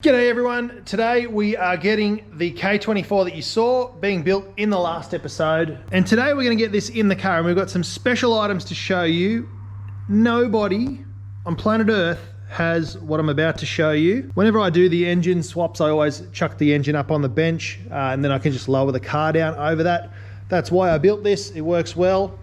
G'day everyone, today we are getting the K24 that you saw being built in the last episode, and today we're going to get this in the car and we've got some special items to show you. Nobody on planet Earth has what I'm about to show you. Whenever I do the engine swaps, I always chuck the engine up on the bench and then I can just lower the car down over that. That's why I built this, it works well.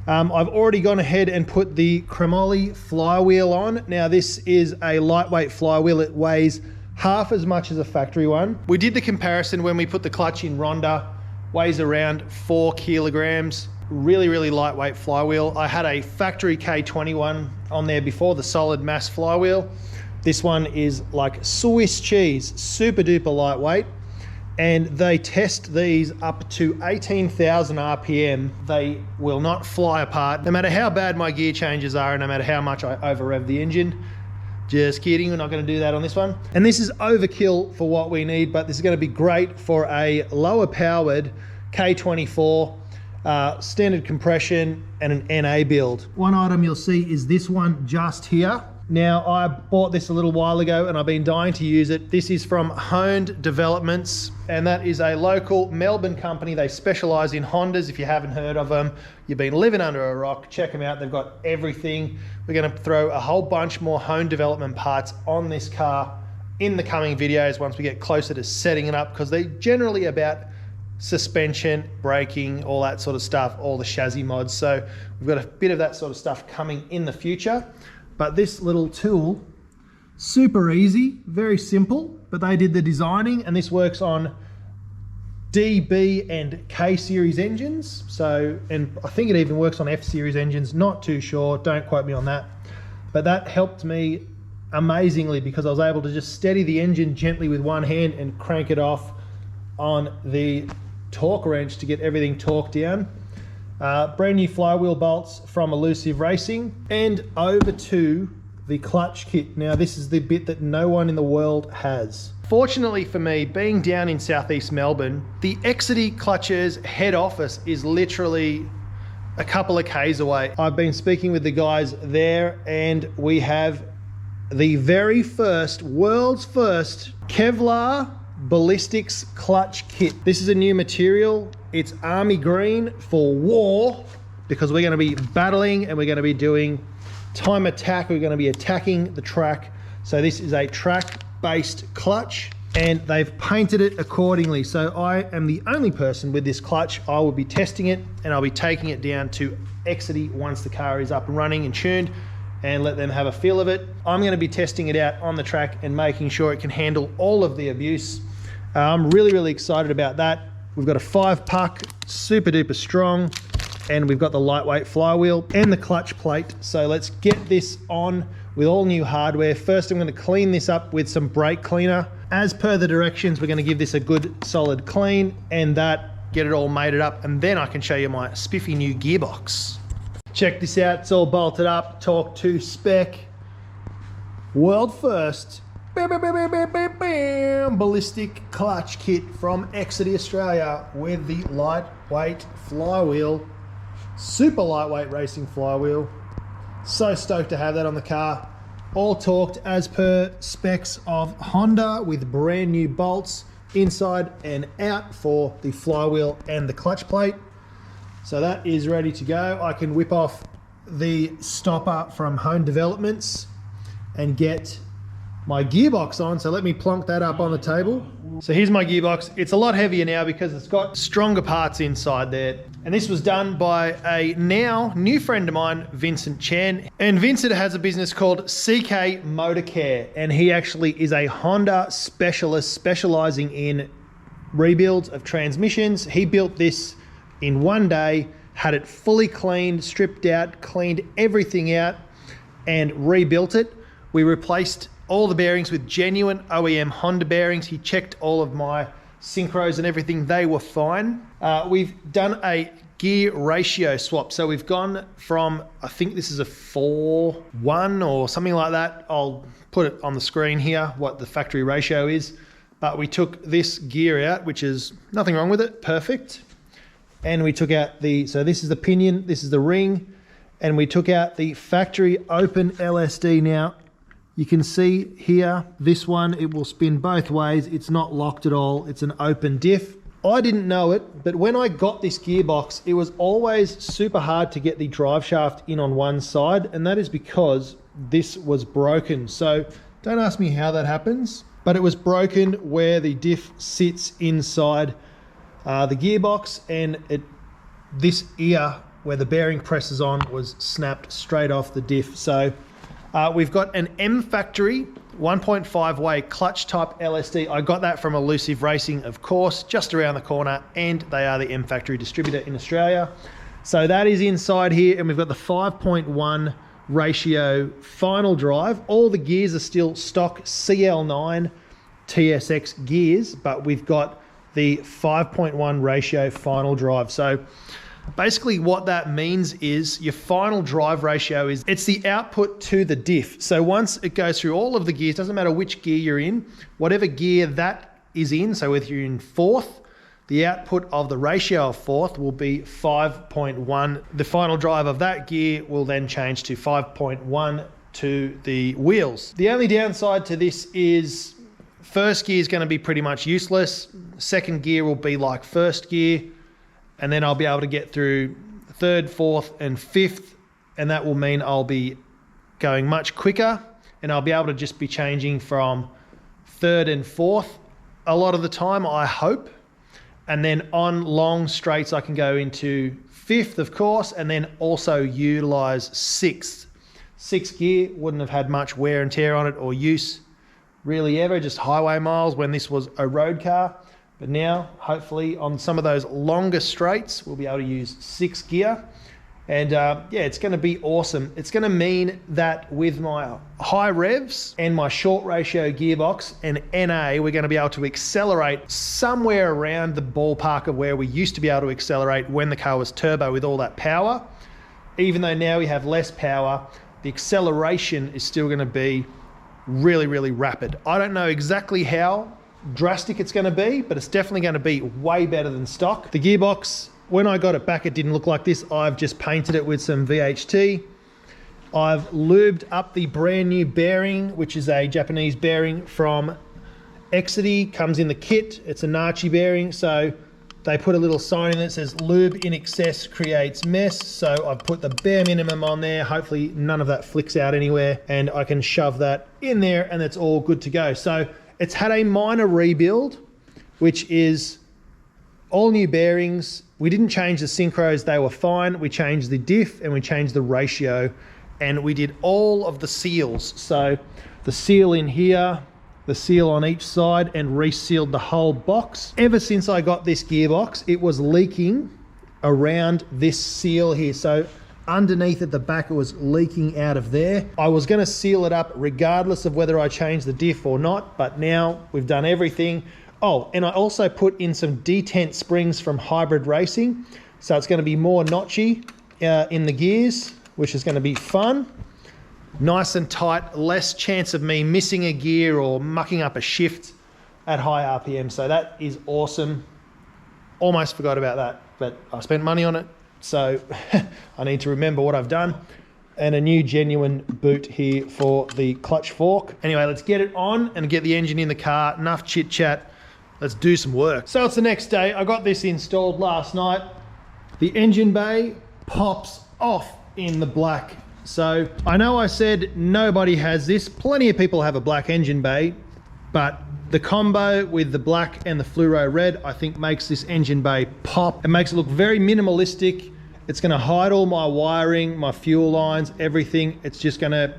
I've already gone ahead and put the chromoly flywheel on. Now this is a lightweight flywheel, it weighs half as much as a factory one. We did the comparison when we put the clutch in Ronda, weighs around 4 kilograms, really lightweight flywheel. I had a factory K21 on there before, the solid mass flywheel. This one is like Swiss cheese, super duper lightweight. And they test these up to 18,000 RPM. They will not fly apart, no matter how bad my gear changes are and no matter how much I over rev the engine. Just kidding, we're not going to do that on this one. And this is overkill for what we need, but this is going to be great for a lower powered K24, standard compression and an NA build. One item you'll see is this one just here. Now I bought this a little while ago and I've been dying to use it. This is from Honda Developments, and that is a local Melbourne company. They specialize in Hondas. If you haven't heard of them, you've been living under a rock. Check them out, they've got everything. We're gonna throw a whole bunch more Honda Development parts on this car in the coming videos once we get closer to setting it up, because they're generally about suspension, braking, all that sort of stuff, all the chassis mods. So we've got a bit of that sort of stuff coming in the future. But this little tool, super easy, very simple, but they did the designing, and this works on D, B, and K series engines. So, and I think it even works on F series engines, not too sure, don't quote me on that. But that helped me amazingly because I was able to just steady the engine gently with one hand and crank it off on the torque wrench to get everything torqued down. Brand new flywheel bolts from Elusive Racing, and over to the clutch kit. Now this is the bit that no one in the world has. Fortunately for me, being down in southeast Melbourne, the EXEDY clutches head office is literally a couple of Ks away. I've been speaking with the guys there and we have the very first, world's first Kevlar ballistics clutch kit. This is a new material. It's army green for war, because we're going to be battling and we're going to be doing time attack. We're going to be attacking the track. So this is a track based clutch and they've painted it accordingly. So I am the only person with this clutch. I will be testing it and I'll be taking it down to EXEDY once the car is up and running and tuned, and let them have a feel of it. I'm going to be testing it out on the track and making sure it can handle all of the abuse. I'm really excited about that. We've got a 5-puck, super duper strong, and we've got the lightweight flywheel and the clutch plate. So let's get this on with all new hardware. First, I'm going to clean this up with some brake cleaner. As per the directions, we're going to give this a good solid clean and that, get it all mated up, and then I can show you my spiffy new gearbox. Check this out, it's all bolted up, torque to spec. World first. Ballistic clutch kit from EXEDY Australia with the lightweight flywheel, super lightweight racing flywheel. So stoked to have that on the car. All torqued as per specs of Honda with brand new bolts inside and out for the flywheel and the clutch plate. So that is ready to go. I can whip off the stopper from Honda Developments and get my gearbox on. So let me plonk that up on the table. So here's my gearbox. It's a lot heavier now because it's got stronger parts inside there. And this was done by a now new friend of mine, Vincent Chen. And Vincent has a business called CK Motor Care. And he actually is a Honda specialist specializing in rebuilds of transmissions. He built this in one day, had it fully cleaned, stripped out, cleaned everything out and rebuilt it. We replaced all the bearings with genuine OEM Honda bearings. He checked all of my synchros and everything, they were fine. We've done a gear ratio swap. So we've gone from, I think this is a 4:1 or something like that. I'll put it on the screen here, what the factory ratio is. But we took this gear out, which is nothing wrong with it, perfect. And we took out the, so this is the pinion, this is the ring, and we took out the factory open LSD. Now, You can see here, this one, it will spin both ways. It's not locked at all. It's an open diff. I didn't know it, but when I got this gearbox, it was always super hard to get the drive shaft in on one side, and that is because this was broken. So don't ask me how that happens, but it was broken where the diff sits inside the gearbox, and this ear where the bearing presses on was snapped straight off the diff. So we've got an M factory 1.5 way clutch type LSD. I got that from Elusive Racing, of course, just around the corner, and they are the M factory distributor in Australia. So that is inside here, and we've got the 5.1 ratio final drive. All the gears are still stock CL9 TSX gears, but we've got the 5.1 ratio final drive. So basically what that means is your final drive ratio is, it's the output to the diff. So once it goes through all of the gears, doesn't matter which gear you're in, whatever gear that is in, so if you're in fourth, the output of the ratio of fourth will be 5.1. The final drive of that gear will then change to 5.1 to the wheels. The only downside to this is first gear is going to be pretty much useless. Second gear will be like first gear, and then I'll be able to get through third, fourth, and fifth, and that will mean I'll be going much quicker, and I'll be able to just be changing from third and fourth a lot of the time, I hope. And then on long straights, I can go into fifth, of course, and then also utilize sixth. Sixth gear wouldn't have had much wear and tear on it or use really ever, just highway miles when this was a road car. But now, hopefully, on some of those longer straights, we'll be able to use sixth gear. And yeah, it's going to be awesome. It's going to mean that with my high revs and my short ratio gearbox and NA, we're going to be able to accelerate somewhere around the ballpark of where we used to be able to accelerate when the car was turbo with all that power. Even though now we have less power, the acceleration is still going to be really, really rapid. I don't know exactly how drastic it's going to be, but it's definitely going to be way better than stock. The gearbox, when I got it back, it didn't look like this. I've just painted it with some VHT. I've lubed up the brand new bearing, which is a Japanese bearing from EXEDY, comes in the kit. It's a Nachi bearing, so they put a little sign in that says lube in excess creates mess. So I've put the bare minimum on there. Hopefully none of that flicks out anywhere, and I can shove that in there and it's all good to go. So it's had a minor rebuild, which is all new bearings. We didn't change the synchros, they were fine. We changed the diff and we changed the ratio, and we did all of the seals. So the seal in here, the seal on each side, and resealed the whole box. Ever since I got this gearbox, it was leaking around this seal here. So underneath at the back, it was leaking out of there. I was going to seal it up regardless of whether I changed the diff or not, but now we've done everything. Oh, and I also put in some detent springs from Hybrid Racing. So it's going to be more notchy in the gears, which is going to be fun. Nice and tight, less chance of me missing a gear or mucking up a shift at high RPM. So that is awesome. Almost forgot about that, but I spent money on it, so I need to remember what I've done. And a new genuine boot here for the clutch fork. Anyway, let's get it on and get the engine in the car. Enough chit chat. Let's do some work. So it's the next day. I got this installed last night. The engine bay pops off in the black. So I know I said nobody has this. Plenty of people have a black engine bay, but the combo with the black and the fluoro red, I think makes this engine bay pop. It makes it look very minimalistic. It's gonna hide all my wiring, my fuel lines, everything. It's just gonna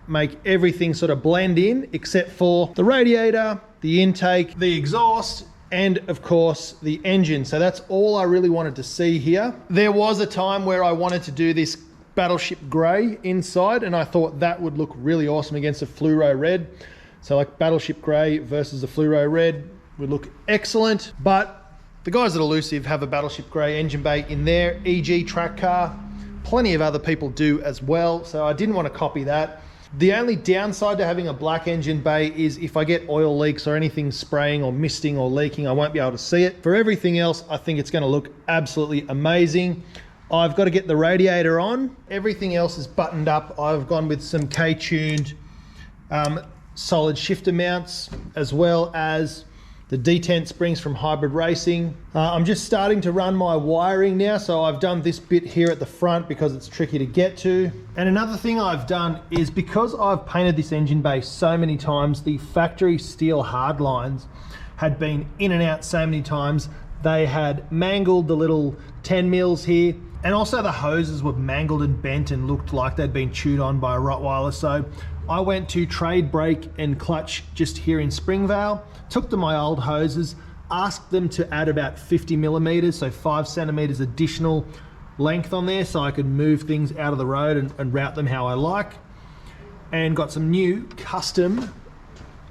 make everything sort of blend in, except for the radiator, the intake, the exhaust, and of course the engine. So that's all I really wanted to see here. There was a time where I wanted to do this Battleship Grey inside, and I thought that would look really awesome against a fluoro red. So like Battleship Grey versus the fluoro red would look excellent. But the guys at Elusive have a Battleship Grey engine bay in their EG track car. Plenty of other people do as well, so I didn't want to copy that. The only downside to having a black engine bay is if I get oil leaks or anything spraying or misting or leaking, I won't be able to see it. For everything else, I think it's going to look absolutely amazing. I've got to get the radiator on. Everything else is buttoned up. I've gone with some K-tuned solid shifter mounts, as well as the detent springs from Hybrid Racing. I'm just starting to run my wiring now, so I've done this bit here at the front because it's tricky to get to. And another thing I've done is, because I've painted this engine base so many times, the factory steel hard lines had been in and out so many times, they had mangled the little 10 mils here, and also the hoses were mangled and bent and looked like they'd been chewed on by a Rottweiler. So I went to trade brake and clutch just here in Springvale, took to my old hoses, asked them to add about 50 millimeters, so 5 centimeters additional length on there so I could move things out of the road and route them how I like, and got some new custom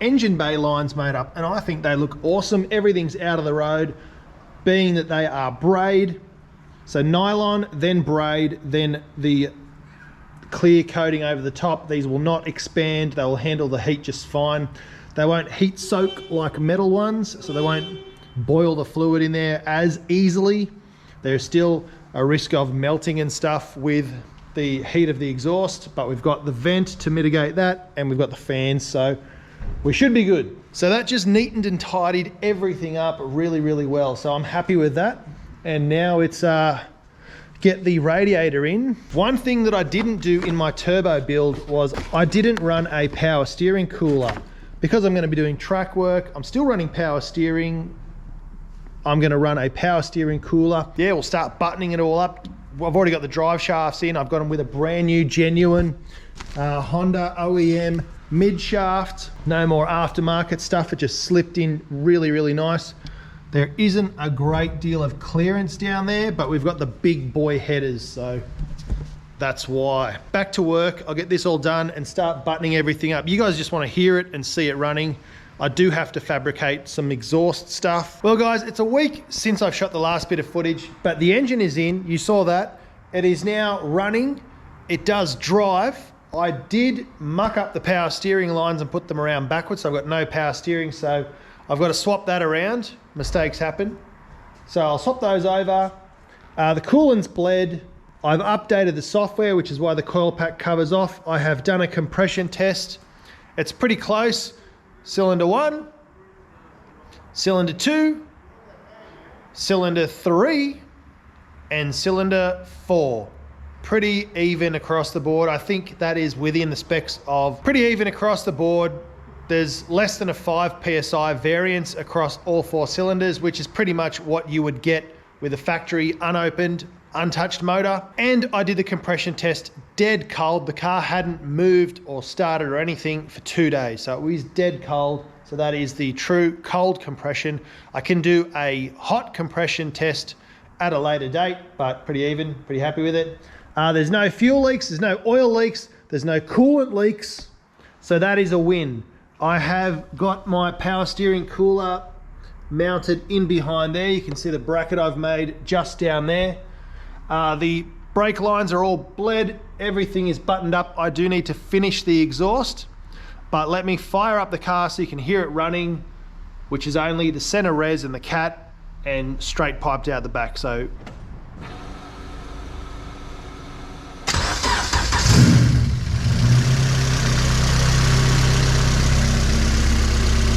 engine bay lines made up, and I think they look awesome. Everything's out of the road, being that they are braid. So nylon, then braid, then the clear coating over the top. These will not expand, they will handle the heat just fine. They won't heat soak like metal ones, so they won't boil the fluid in there as easily. There's still a risk of melting and stuff with the heat of the exhaust, but we've got the vent to mitigate that, and we've got the fans, so we should be good. So that just neatened and tidied everything up really, really well. So I'm happy with that. And now it's get the radiator in. One thing that I didn't do in my turbo build was I didn't run a power steering cooler. Because I'm going to be doing track work, I'm still running power steering. I'm going to run a power steering cooler. Yeah, we'll start buttoning it all up. I've already got the drive shafts in. I've got them with a brand new, genuine Honda OEM mid shaft. No more aftermarket stuff. It just slipped in really, really nice. There isn't a great deal of clearance down there, but we've got the big boy headers, so that's why. Back to work. I'll get this all done and start buttoning everything up. You guys just want to hear it and see it running. I do have to fabricate some exhaust stuff. Well guys, it's a week since I've shot the last bit of footage, but the engine is in. You saw that. It is now running. It does drive. I did muck up the power steering lines and put them around backwards, so I've got no power steering, so I've got to swap that around. Mistakes happen. So I'll swap those over. The coolant's bled. I've updated the software, which is why the coil pack covers off. I have done a compression test. It's pretty close. Cylinder 1, cylinder 2, cylinder 3, and cylinder 4. Pretty even across the board. I think that is within the specs of pretty even across the board. There's less than a 5 PSI variance across all 4 cylinders, which is pretty much what you would get with a factory unopened, untouched motor. And I did the compression test dead cold. The car hadn't moved or started or anything for 2 days. So it was dead cold. So that is the true cold compression. I can do a hot compression test at a later date, but pretty even, pretty happy with it. There's no fuel leaks, there's no oil leaks, there's no coolant leaks. So that is a win. I have got my power steering cooler mounted in behind there. You can see the bracket I've made just down there. The brake lines are all bled. Everything is buttoned up. I do need to finish the exhaust, but let me fire up the car so you can hear it running, which is only the center res and the cat, and straight piped out the back. So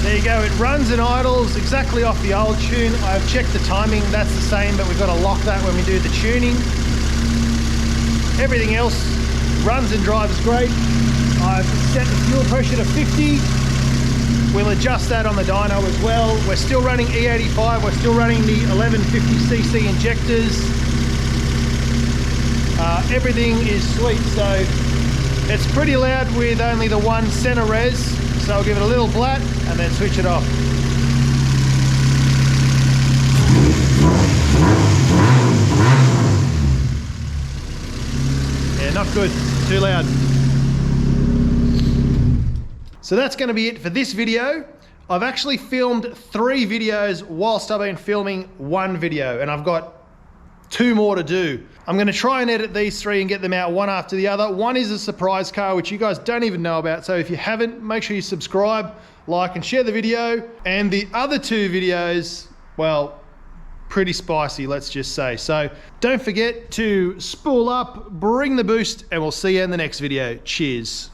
there you go, it runs and idles exactly off the old tune. I've checked the timing, that's the same, but we've got to lock that when we do the tuning. Everything else runs and drives great. I've set the fuel pressure to 50. We'll adjust that on the dyno as well. We're still running E85, we're still running the 1150cc injectors. Everything is sweet, so it's pretty loud with only the one center res. So I'll give it a little blat and then switch it off. Yeah, not good, too loud. So that's going to be it for this video. I've actually filmed 3 videos whilst I've been filming 1 video, and I've got 2 more to do. I'm going to try and edit these 3 and get them out one after the other. One is a surprise car, which you guys don't even know about. So if you haven't, make sure you subscribe, like, and share the video. And the other 2 videos, well, pretty spicy, let's just say. So don't forget to spool up, bring the boost, and we'll see you in the next video. Cheers.